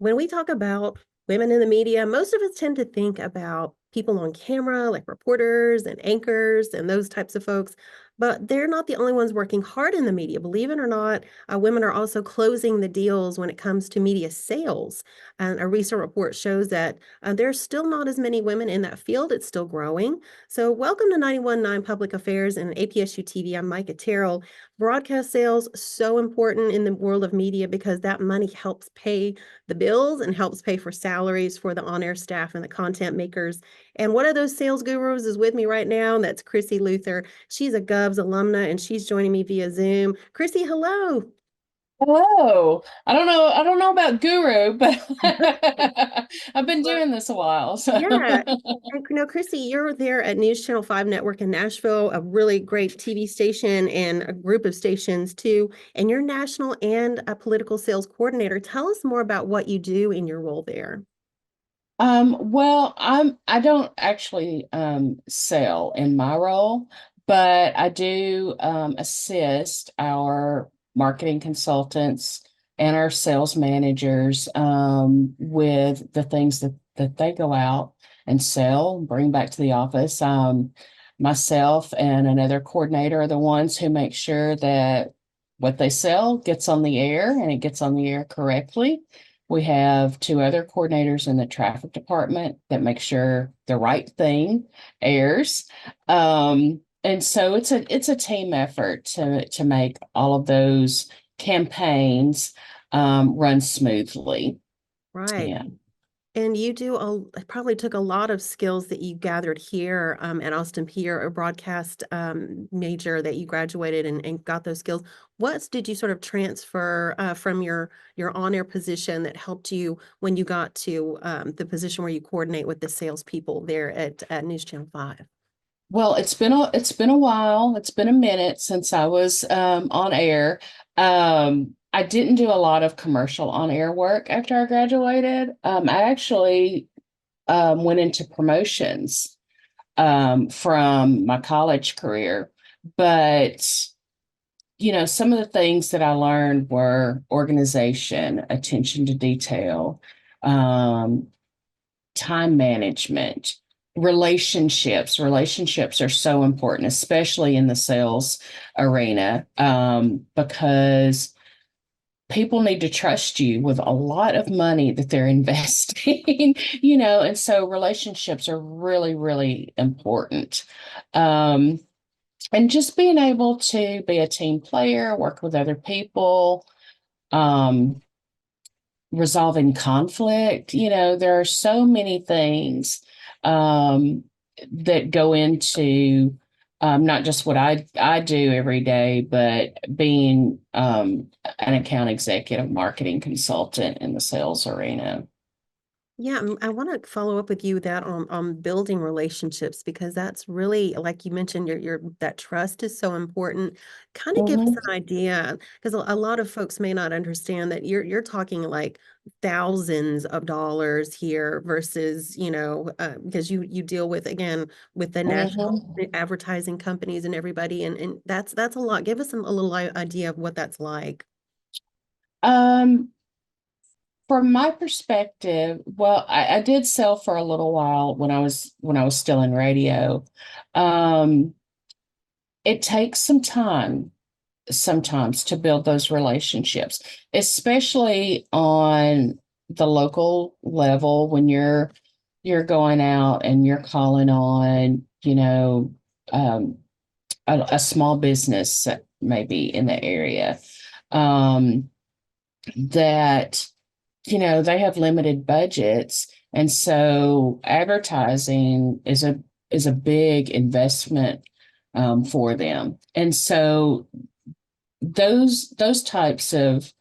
when we talk about women in the media, most of us tend to think about people on camera, like reporters and anchors and those types of folks. But they're not the only ones working hard in the media. Believe it or not, women are also closing the deals when it comes to media sales. And a recent report shows that there's still not as many women in that field. It's still growing. So welcome to 91.9 Public Affairs and APSU-TV. I'm Micah Terrell. Broadcast sales, so important in the world of media because that money helps pay the bills and helps pay for salaries for the on-air staff and the content makers. And one of those sales gurus is with me right now, and that's Chrissy Luther. She's a Govs alumna, and she's joining me via Zoom. Chrissy, hello. Hello. I don't know about guru, but I've been doing this a while. So Yeah. And Chrissy, you're there at News Channel 5 Network in Nashville, a really great TV station and a group of stations too. And you're national and a political sales coordinator. Tell us more about what you do in your role there. well, I don't actually sell in my role, but I do assist our marketing consultants and our sales managers with the things that they go out and sell, bring back to the office. Myself and another coordinator are the ones who make sure that what they sell gets on the air and it gets on the air correctly. We have two other coordinators in the traffic department that make sure the right thing airs. And so it's a team effort to make all of those campaigns run smoothly. Right. Yeah. And you it probably took a lot of skills that you gathered here at Austin Peer, a broadcast major that you graduated and got those skills. What did you sort of transfer from your on-air position that helped you when you got to the position where you coordinate with the salespeople there at News Channel 5? Well, it's been a while. It's been a minute since I was on air. I didn't do a lot of commercial on air work after I graduated. I actually went into promotions from my college career, but some of the things that I learned were organization, attention to detail, um, time management, relationships. Relationships are so important, especially in the sales arena, because people need to trust you with a lot of money that they're investing, and so relationships are really, really important. Um, and just being able to be a team player, work with other people, um, resolving conflict. There are so many things um, that go into not just what I do every day, but being an account executive marketing consultant in the sales arena. Yeah, I want to follow up with you that on building relationships because that's really, like you mentioned, your that trust is so important. Kind of give us Mhm. an idea because a lot of folks may not understand that you're talking like thousands of dollars here versus because you deal with again with the national Mhm. advertising companies and everybody and that's a lot. Give us a little idea of what that's like. Um, from my perspective, well, I did sell for a little while when I was still in radio. Um, it takes some time sometimes to build those relationships, especially on the local level when you're going out and you're calling on, um, a small business maybe in the area. Um, that they have limited budgets, and so advertising is a big investment for them. And so those types of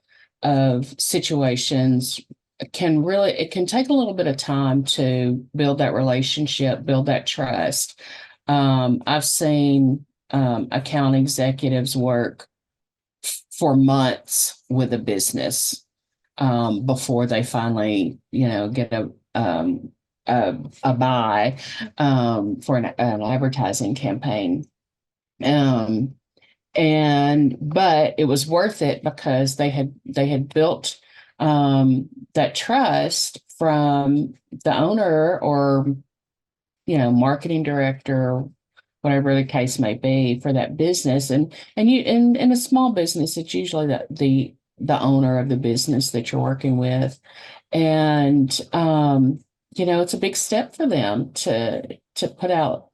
situations it can take a little bit of time to build that relationship, build that trust. I've seen account executives work for months with a business before they finally, get a buy for an advertising campaign. Um, but it was worth it because they had built that trust from the owner or, marketing director, whatever the case may be for that business. And you in a small business, it's usually the owner of the business that you're working with. And it's a big step for them to put out,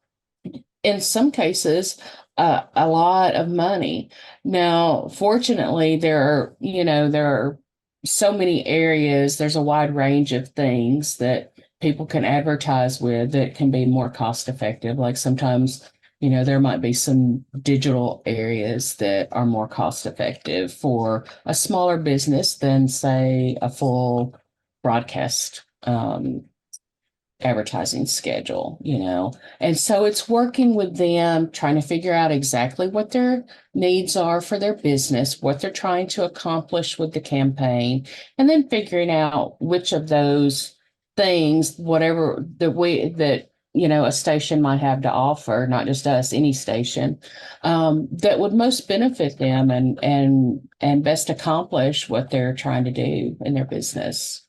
in some cases, a lot of money. Now, fortunately, there are so many areas, there's a wide range of things that people can advertise with that can be more cost effective. Like sometimes, there might be some digital areas that are more cost effective for a smaller business than, say, a full broadcast advertising schedule. And so it's working with them, trying to figure out exactly what their needs are for their business, what they're trying to accomplish with the campaign, and then figuring out which of those things, whatever the way that a station might have to offer, not just us, any station, that would most benefit them and best accomplish what they're trying to do in their business.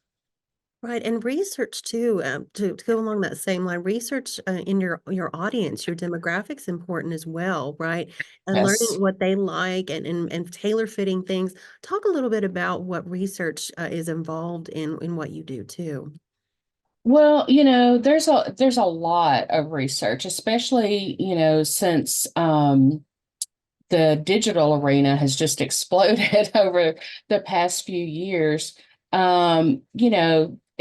Right, and research too, to go along that same line, research in your audience, your demographics important as well, right? And learning Yes. what they like and tailor fitting things. Talk a little bit about what research is involved in what you do too. Well, there's a lot of research, especially, since the digital arena has just exploded over the past few years.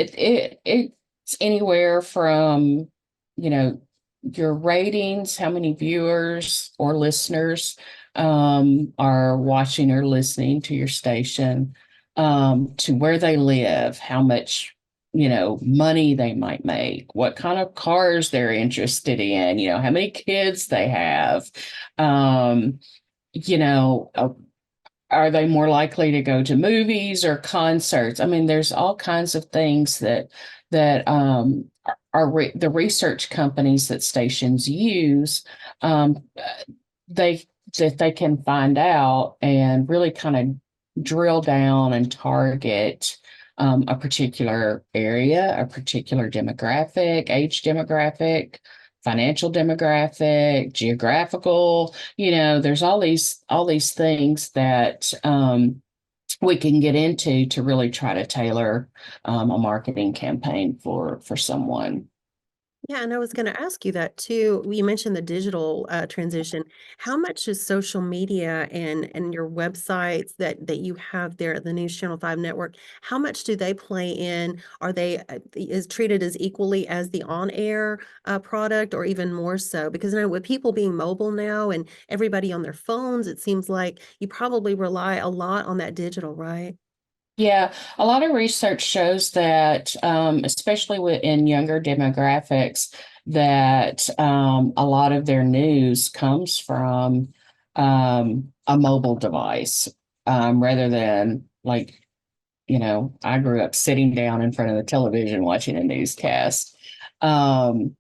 It's anywhere from, your ratings, how many viewers or listeners are watching or listening to your station, to where they live, how much money they might make, what kind of cars they're interested in, how many kids they have, um, you know, uh, are they more likely to go to movies or concerts? I mean, there's all kinds of things that the research companies that stations use, they that they can find out and really kind of drill down and target a particular area, a particular demographic, age demographic, financial demographic, geographical. There's all these things that we can get into to really try to tailor a marketing campaign for someone. Yeah, and I was going to ask you that too. You mentioned the digital transition. How much is social media and your websites that you have there at the News Channel 5 network? How much do they play in? Are they is treated as equally as the on-air product, or even more so? Because with people being mobile now and everybody on their phones, it seems like you probably rely a lot on that digital, right? Yeah, a lot of research shows that, especially within younger demographics, that a lot of their news comes from a mobile device, rather than, like, I grew up sitting down in front of the television watching a newscast. And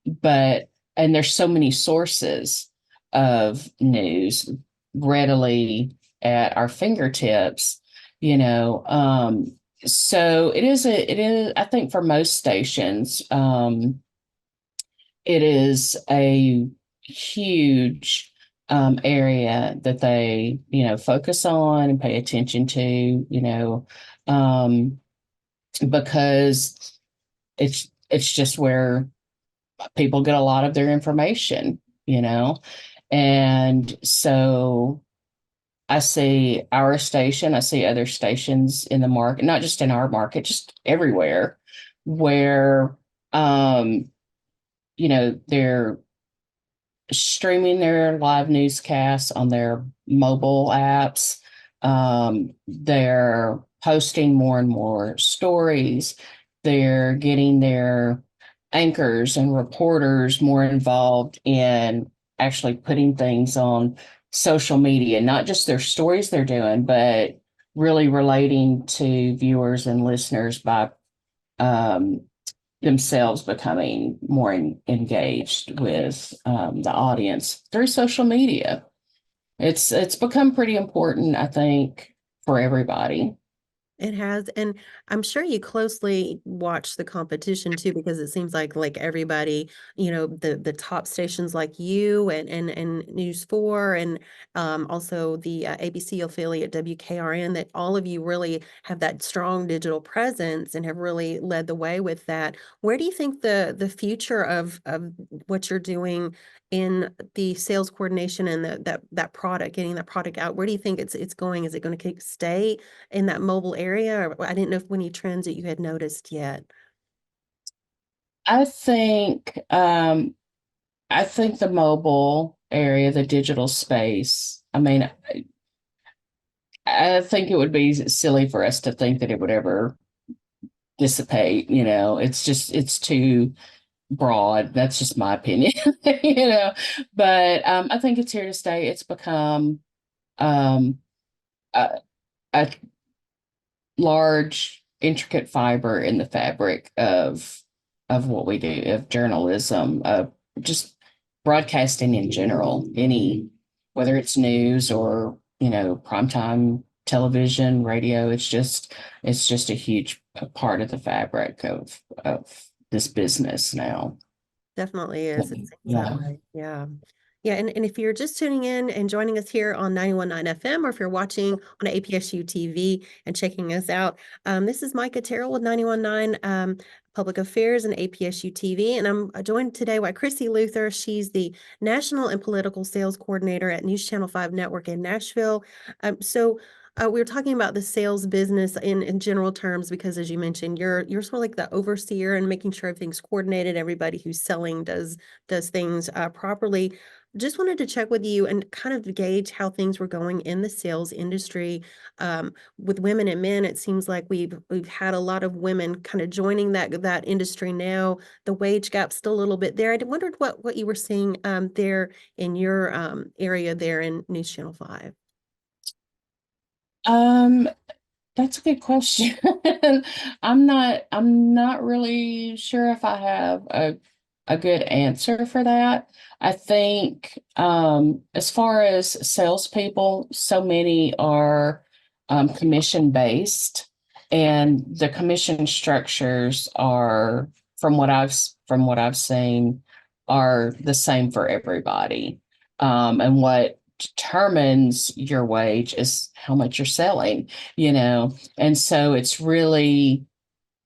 there's so many sources of news readily at our fingertips, you know. So it is, I think for most stations, it is a huge area that they, focus on and pay attention to, um, because it's just where people get a lot of their information. And so I see our station, I see other stations in the market, not just in our market, just everywhere, where they're streaming their live newscasts on their mobile apps. They're posting more and more stories. They're getting their anchors and reporters more involved in actually putting things on social media, not just their stories they're doing, but really relating to viewers and listeners by um, themselves becoming more engaged with the audience through social media. It's become pretty important, I think, for everybody. It has, and I'm sure you closely watch the competition too, because it seems like everybody, the top stations like you and News 4 and also the ABC affiliate WKRN, that all of you really have that strong digital presence and have really led the way with that. Where do you think the future of what you're doing in the sales coordination and that product, getting that product out, where do you think it's going? Is it going to stay in that mobile area? Or I didn't know if any trends that you had noticed yet. I think I think the mobile area, the digital space, I mean, I think it would be silly for us to think that it would ever dissipate, it's too broad. That's just my opinion, but I think it's here to stay. It's become um, a, a large, intricate fiber in the fabric of what we do, of journalism, of just broadcasting in general, whether it's news or, primetime television, radio, it's just a huge part of the fabric of this business now. Definitely is. It seems that Yeah. way. Yeah. Yeah. And if you're just tuning in and joining us here on 91.9 FM, or if you're watching on APSU TV and checking us out, this is Micah Terrell with 91.9 Public Affairs and APSU TV. And I'm joined today by Chrissy Luther. She's the National and Political Sales Coordinator at News Channel 5 Network in Nashville. We were talking about the sales business in general terms, because as you mentioned, you're sort of like the overseer and making sure everything's coordinated. Everybody who's selling does things properly. Just wanted to check with you and kind of gauge how things were going in the sales industry with women and men. It seems like we've had a lot of women kind of joining that industry now. The wage gap's still a little bit there. I wondered what you were seeing there in your area there in News Channel 5. Um, that's a good question. I'm not really sure if I have a good answer for that. I think as far as salespeople, so many are commission based, and the commission structures are, from what I've seen, are the same for everybody. And what determines your wage is how much you're selling, and so it's really,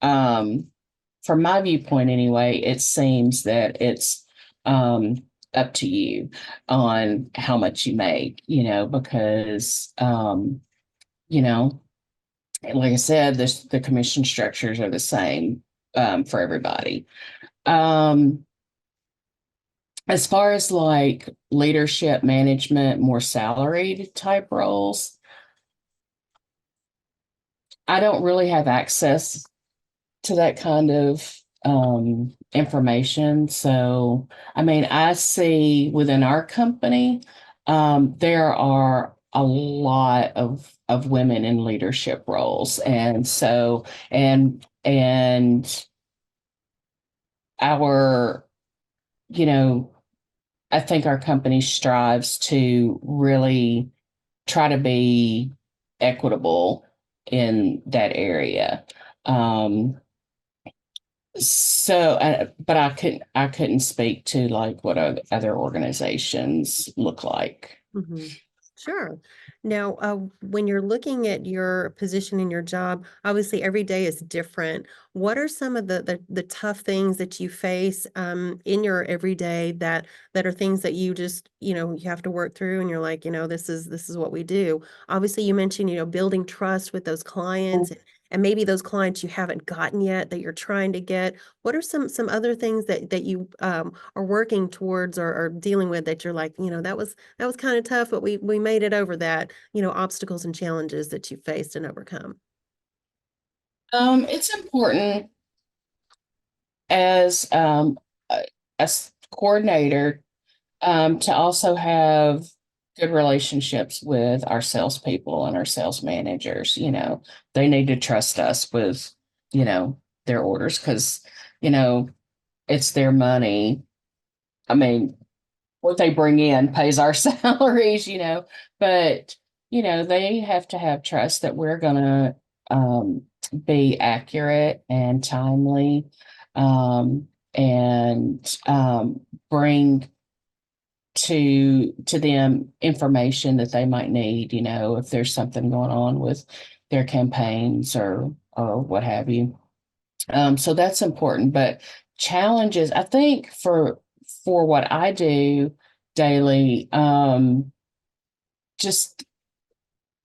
um, from my viewpoint anyway, it seems that it's up to you on how much you make, because, you know, like I said, the commission structures are the same for everybody. Um, as far as like leadership, management, more salaried type roles, I don't really have access to that kind of information. So, I mean, I see within our company, there are a lot of women in leadership roles, and so and our, you know, I think our company strives to really try to be equitable in that area. Um, but I couldn't speak to like what other organizations look like. Mhm. Sure. Now, when you're looking at your position in your job, obviously every day is different. What are some of the tough things that you face in your everyday that are things that you just, you have to work through, and you're like, this is what we do. Obviously, you mentioned, building trust with those clients, and maybe those clients you haven't gotten yet that you're trying to get. What are some other things that you are working towards or dealing with, that you're like, that was kind of tough, but we made it over that, obstacles and challenges that you faced and overcome. It's important as a coordinator, to also have good relationships with our salespeople and our sales managers. They need to trust us with, their orders, because, you know, it's their money. I mean, what they bring in pays our salaries, but, they have to have trust that we're gonna be accurate and timely, and bring to them information that they might need, if there's something going on with their campaigns or what have you. So that's important. But challenges, I think for what I do daily, just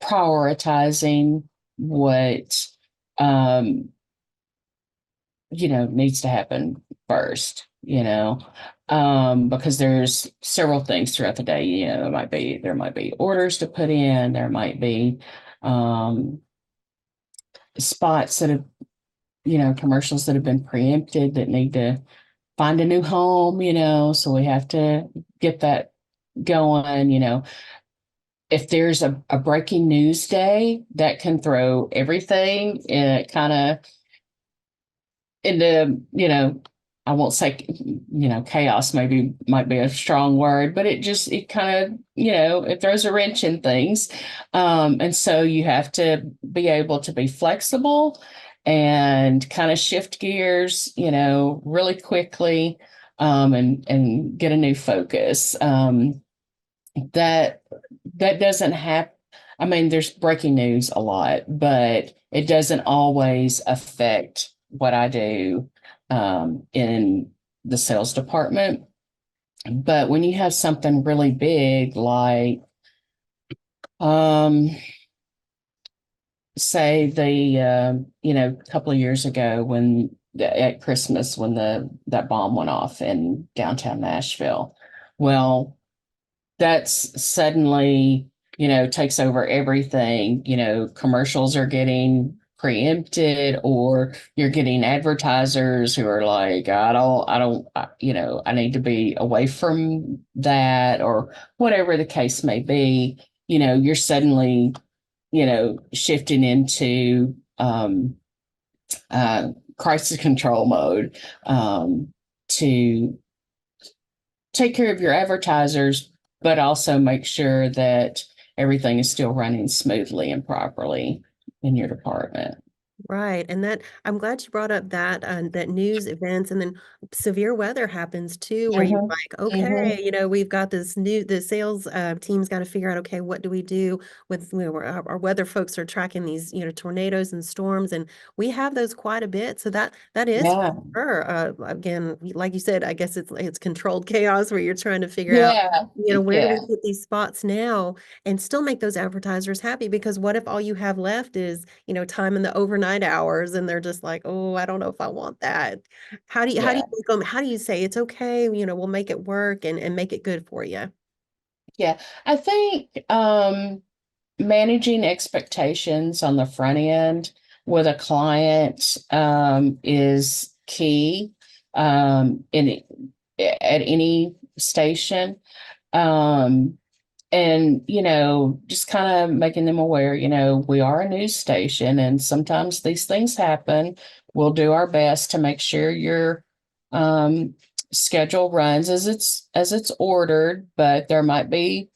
prioritizing what needs to happen first, because there's several things throughout the day. There might be orders to put in, there might be spots that have, commercials that have been preempted that need to find a new home, so we have to get that going. If there's a breaking news day, that can throw everything kind of into, I won't say, chaos might be a strong word, but it kind of, it throws a wrench in things. And so you have to be able to be flexible and kind of shift gears, really quickly, and get a new focus. That doesn't happen. I mean, there's breaking news a lot, but it doesn't always affect what I do in the sales department. But when you have something really big, like say a couple of years ago at Christmas when that bomb went off in downtown Nashville. Well, that's suddenly, takes over everything. Commercials are getting preempted, or you're getting advertisers who are like, I need to be away from that, or whatever the case may be. You're suddenly, shifting into crisis control mode to take care of your advertisers, but also make sure that everything is still running smoothly and properly in your department. Right. And that I'm glad you brought up that news events, and then severe weather happens too, where you're like, okay, we've got the sales team's got to figure out, okay, what do we do with, our weather folks are tracking these, tornadoes and storms, and we have those quite a bit. So that is Yeah. for sure. Again, like you said, I guess it's controlled chaos where you're trying to figure out, Yeah. where do Yeah. we put these spots now and still make those advertisers happy? Because what if all you have left is, time in the overnight hours, and they're just like, oh, I don't know if I want that. How do you Yeah. make them, how do you say it's okay, we'll make it work and make it good for you? Yeah. I think managing expectations on the front end with a client is key in at any station. And, just kind of making them aware, we are a news station and sometimes these things happen. We'll do our best to make sure your schedule runs as it's ordered, but there might be,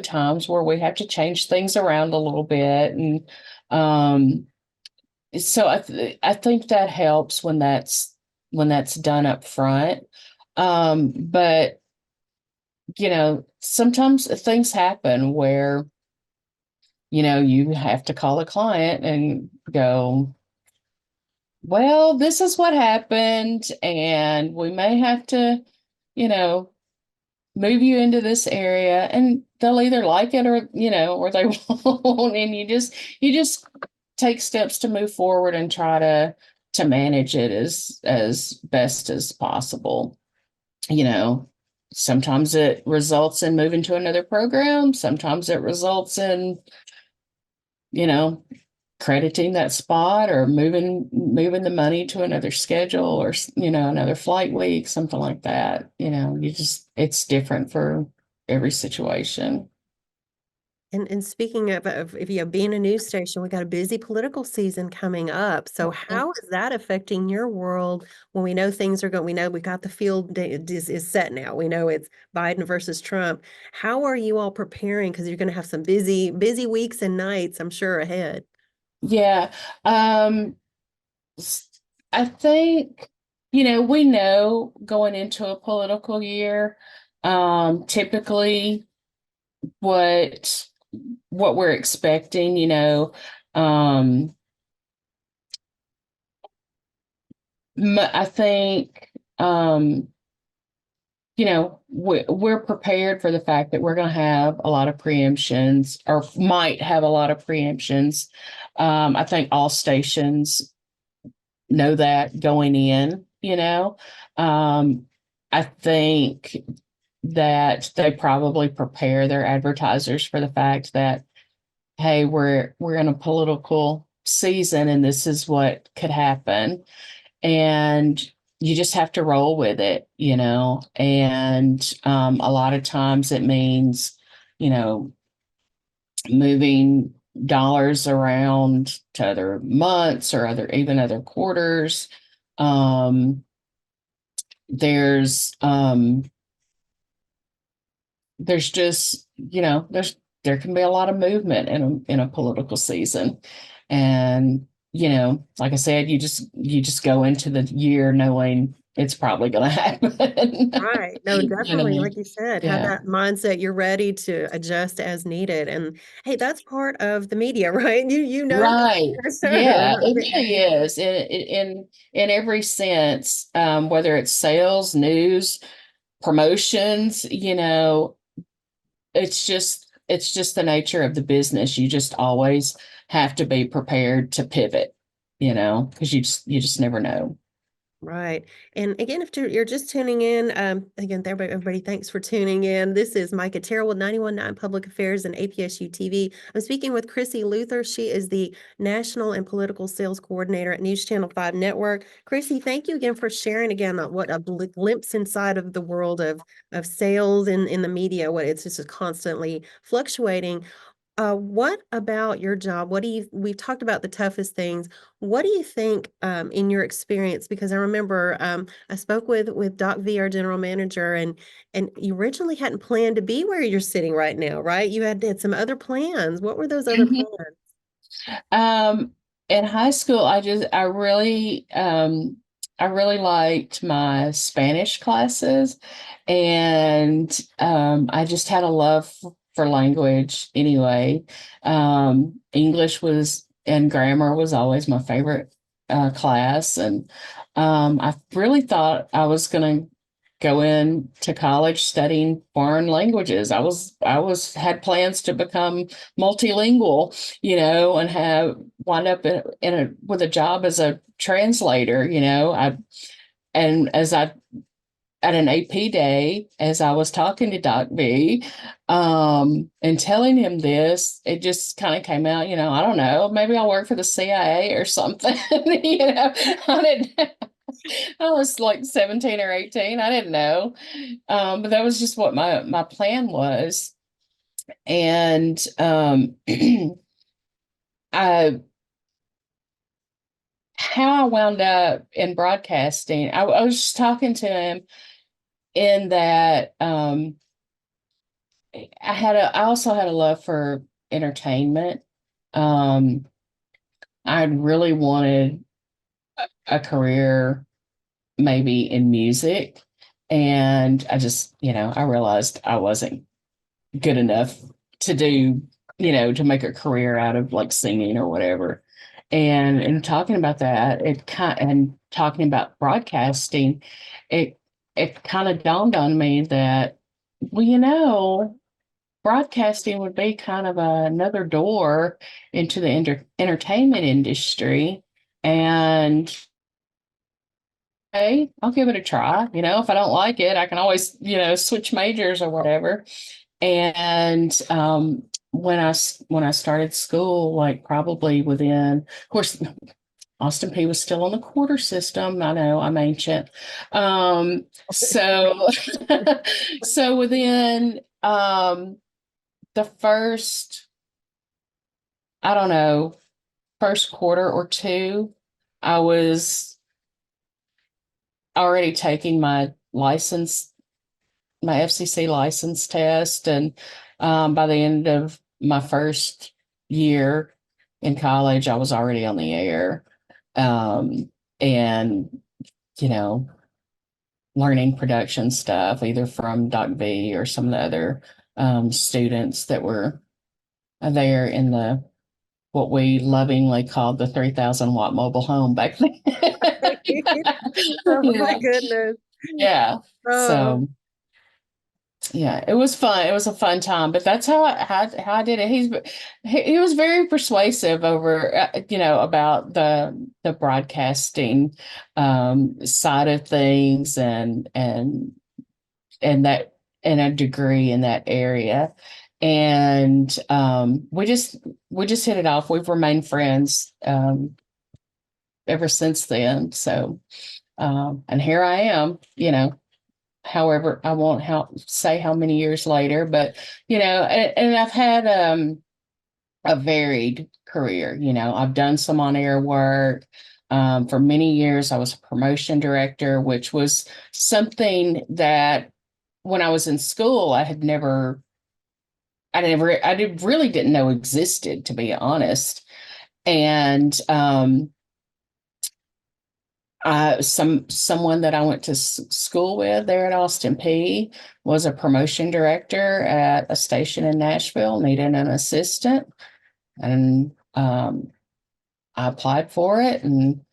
times where we have to change things around a little bit. And so I think that helps when that's done up front. But sometimes things happen where, you have to call a client and go, well, this is what happened, and we may have to, move you into this area, and they'll either like it or they won't. And you just take steps to move forward and try to manage it as best as possible. Sometimes it results in moving to another program. Sometimes it results in, crediting that spot or moving the money to another schedule, or, another flight week, something like that. It's different for every situation. And speaking of if you being a news station, we got a busy political season coming up. So how is that affecting your world when we know things are going? We know we got the field is set now. We know it's Biden versus Trump. How are you all preparing? Because you're going to have some busy weeks and nights, I'm sure, ahead. Yeah. Um, I think, we know going into a political year, typically what we're expecting, um, I think, we're prepared for the fact that we're going to have a lot of preemptions or might have a lot of preemptions. I think all stations know that going in, I think that they probably prepare their advertisers for the fact that, hey, we're in a political season and this is what could happen. And you just have to roll with it, and a lot of times it means, you know, moving dollars around to other months or other quarters. Um, there's um, there's just, there can be a lot of movement in a political season. And, like I said, you just go into the year knowing it's probably going to happen. Right. No, you definitely. know, Like you said, have yeah. that mindset. You're ready to adjust as needed. And hey, that's part of the media, right? You know that Right. for Yeah, sure. it really is in every sense, whether it's sales, news, promotions, it's just the nature of the business. You just always have to be prepared to pivot, because you just never know. Right. And again, if you're just tuning in, again, everybody, thanks for tuning in. This is Micah Terrell with 91.9 Public Affairs and APSU-TV. I'm speaking with Chrissy Luther. She is the National and Political Sales Coordinator at News Channel 5 Network. Chrissy, thank you again for sharing again what a glimpse inside of the world of sales in the media, what it's just constantly fluctuating. What about your job? We've talked about the toughest things. What do you think, in your experience? Because I remember, I spoke with Doc V, our general manager, and you originally hadn't planned to be where you're sitting right now, right? You had some other plans. What were those other Mhm. plans? Um, in high school, I really liked my Spanish classes, and I just had a love for language anyway. English was and grammar was always my favorite class, and I really thought I was going to go into college studying foreign languages. I was had plans to become multilingual, and have wind up with a job as a translator. And as I at an AP day, as I was talking to Doc B, and telling him this, it just kind of came out, I don't know, maybe I'll work for the CIA or something. I didn't, I was like 17 or 18. I didn't know. But that was just what my plan was. And I how I wound up in broadcasting, I was just talking to him in that I also had a love for entertainment. Um, I really wanted a career maybe in music. And I realized I wasn't good enough to do, to make a career out of like singing or whatever. And in talking about that, and talking about broadcasting, it it kind of dawned on me that, well, broadcasting would be kind of another door into the entertainment industry. And hey, I'll give it a try. If I don't like it, I can always, switch majors or whatever. And when I started school, like probably within, of course, Austin P was still on the quarter system. I know I'm ancient. So so within the first, I don't know, first quarter or two, I was already taking my FCC license test. And by the end of my first year, in college, I was already on the air. Um, and, you know, learning production stuff, either from Doc V or some of the other students that were there in the what we lovingly called the 3,000-watt mobile home back then. Oh my Yeah. goodness. Yeah. Oh, So yeah, it was fun. It was a fun time, but that's how I did it. He was very persuasive over about the broadcasting side of things and that and a degree in that area. And we just hit it off. We've remained friends ever since then. So and here I am, however, I won't say how many years later, but and I've had a varied career. I've done some on-air work. For many years, I was a promotion director, which was something that when I was in school, really didn't know existed, to be honest. And someone that I went to school with there at Austin P was a promotion director at a station in Nashville, needed an assistant, and I applied for it. And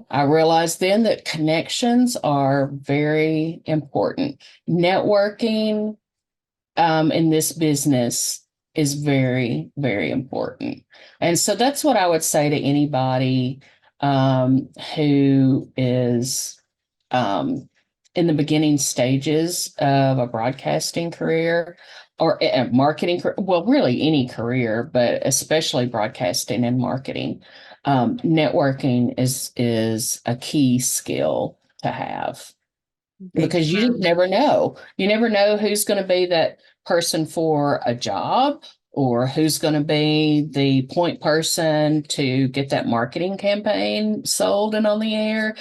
I realized then that connections are very important. Networking in this business is very, very important. And so that's what I would say to anybody who is in the beginning stages of a broadcasting career or a marketing, well, really any career, but especially broadcasting and marketing. Networking is a key skill to have, big because you just time. never know. You never know who's going to be that person for a job, or who's going to be the point person to get that marketing campaign sold and on the air,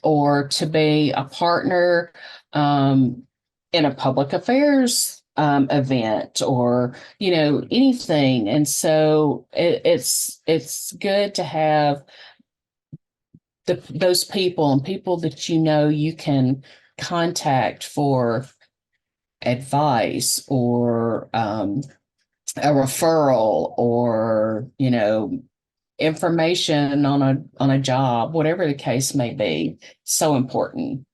or to be a partner in a public affairs event, or anything. And so it's good to have those people and people that you can contact for advice, or a referral, or information on a job, whatever the case may be. So important.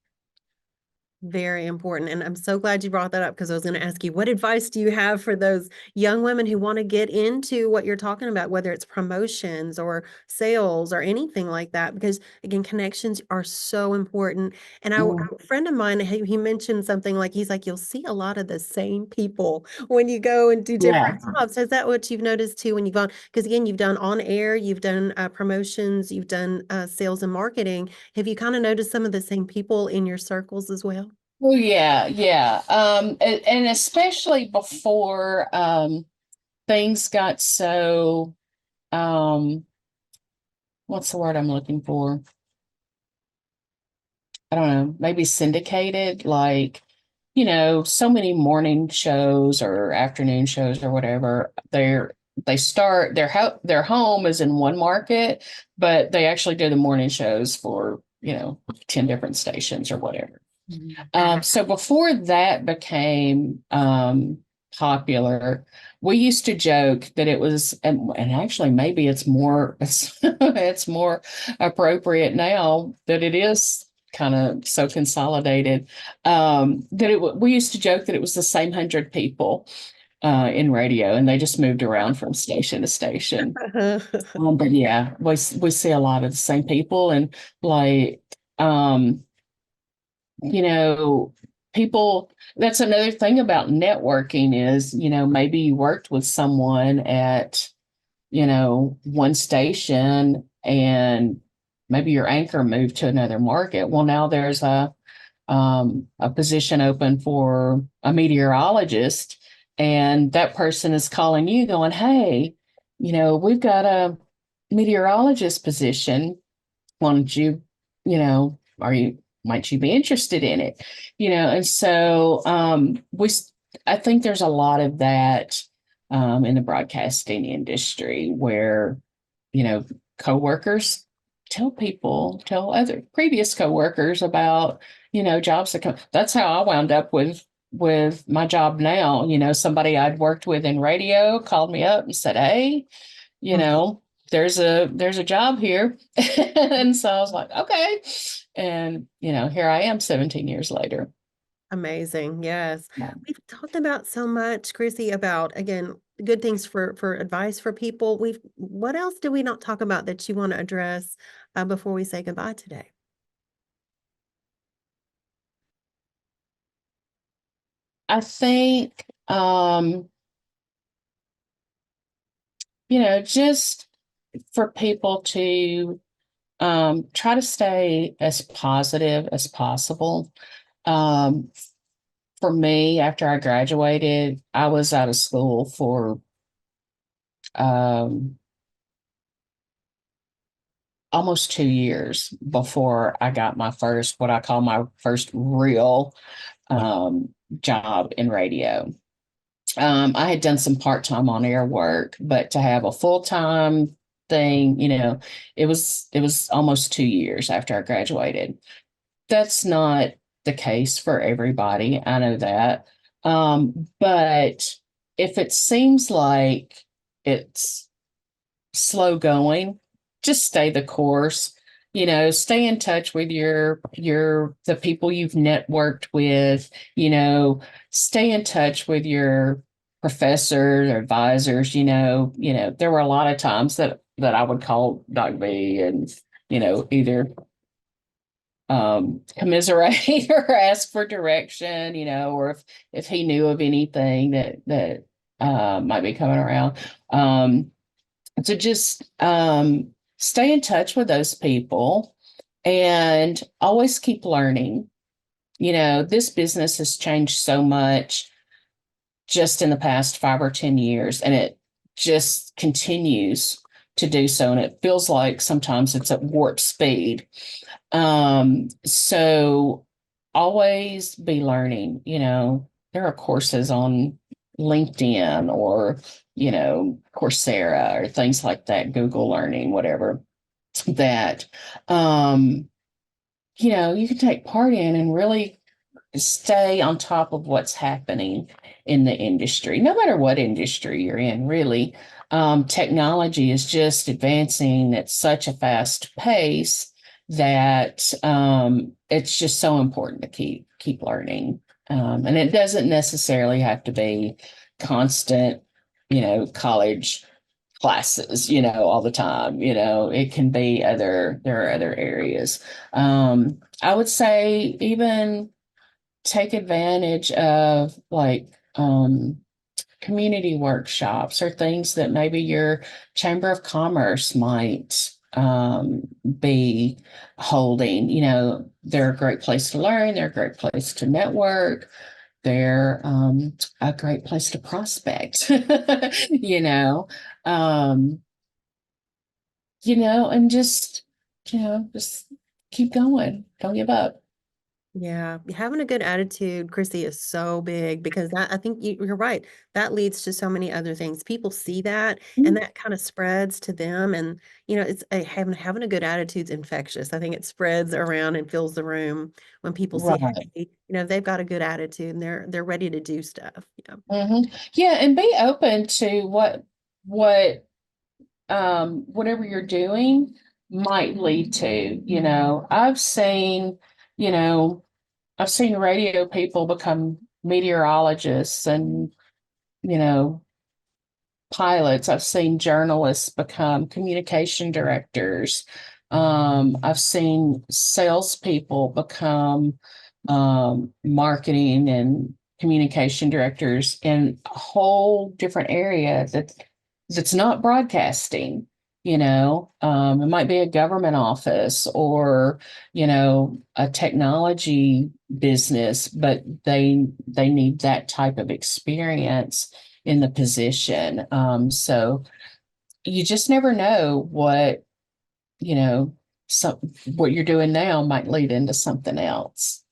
Very important. And I'm so glad you brought that up, because I was going to ask you, what advice do you have for those young women who want to get into what you're talking about, whether it's promotions or sales or anything like that? Because again, connections are so important. And Mm. a friend of mine, he mentioned something like, he's like, you'll see a lot of the same people when you go and do Yeah. different jobs. So is that what you've noticed too when you've gone? Because again, you've done on air, you've done promotions, you've done sales and marketing. Have you kind of noticed some of the same people in your circles as well? Oh yeah, yeah. And especially before things got so um what's the word I'm looking for? I don't know, maybe syndicated, like, so many morning shows or afternoon shows or whatever. They start their home is in one market, but they actually do the morning shows for, 10 different stations or whatever. So before that became popular, we used to joke that it was, and actually maybe it's more appropriate now that it is kind of so consolidated, we used to joke that it was the same 100 people in radio, and they just moved around from station to station. But yeah, we see a lot of the same people, and like um, you know, people, that's another thing about networking is, maybe you worked with someone at, one station, and maybe your anchor moved to another market. Well, now there's a position open for a meteorologist, and that person is calling you going, hey, we've got a meteorologist position. Why don't you, might you be interested in it? And so I think there's a lot of that in the broadcasting industry where, coworkers tell other previous coworkers about, jobs that come. That's how I wound up with my job now. Somebody I'd worked with in radio called me up and said, "Hey, you Mhm. know, there's a job here." And so I was like, okay. And, here I am 17 years later. Amazing. Yes. Yeah. We've talked about so much, Chrissy, about again, good things for advice for people. What else do we not talk about that you want to address before we say goodbye today? I think, just for people to try to stay as positive as possible. Um, for me, after I graduated, I was out of school for um, almost 2 years before I got my first, what I call my first real job in radio. I had done some part-time on-air work, but to have a full-time thing, it was almost 2 years after I graduated. That's not the case for everybody. I know that. But if it seems like it's slow going, just stay the course. Stay in touch with the people you've networked with, stay in touch with your professors or advisors. There were a lot of times that I would call Doc B and, either commiserate or ask for direction, or if he knew of anything that might be coming around. So just stay in touch with those people and always keep learning. This business has changed so much just in the past 5 or 10 years, and it just continues to do so. And it feels like sometimes it's at warp speed. So always be learning. There are courses on LinkedIn or, Coursera or things like that, Google Learning, whatever, that, you can take part in and really stay on top of what's happening in the industry, no matter what industry you're in, really. Technology is just advancing at such a fast pace that it's just so important to keep learning. And it doesn't necessarily have to be constant, college classes, all the time. It can be there are other areas. I would say even take advantage of like community workshops or things that maybe your Chamber of Commerce might be holding. They're a great place to learn, they're a great place to network, they're a great place to prospect, um, and just keep going, don't give up. Yeah, having a good attitude, Chrissy, is so big because I think you're right. That leads to so many other things. People see that and that kind of spreads to them. And, it's having a good attitude's infectious. I think it spreads around and fills the room when people see, Right. hey, they've got a good attitude and they're ready to do stuff. Yeah, and be open to what whatever you're doing might lead to. You know, I've seen radio people become meteorologists and, you know, pilots. I've seen journalists become communication directors. I've seen salespeople become marketing and communication directors in a whole different area that's not broadcasting. It might be a government office or, a technology business, but they need that type of experience in the position. So you just never know you know, some what you're doing now might lead into something else.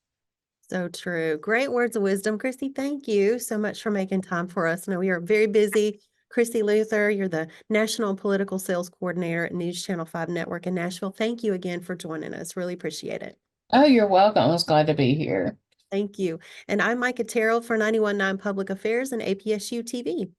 So true. Great words of wisdom, Christy. Thank you so much for making time for us. I know we are very busy. Chrissy Luther, you're the National Political Sales Coordinator at News Channel 5 Network in Nashville. Thank you again for joining us. Really appreciate it. Oh, you're welcome. I was glad to be here. Thank you. And I'm Micah Terrell for 91.9 Public Affairs and APSU-TV.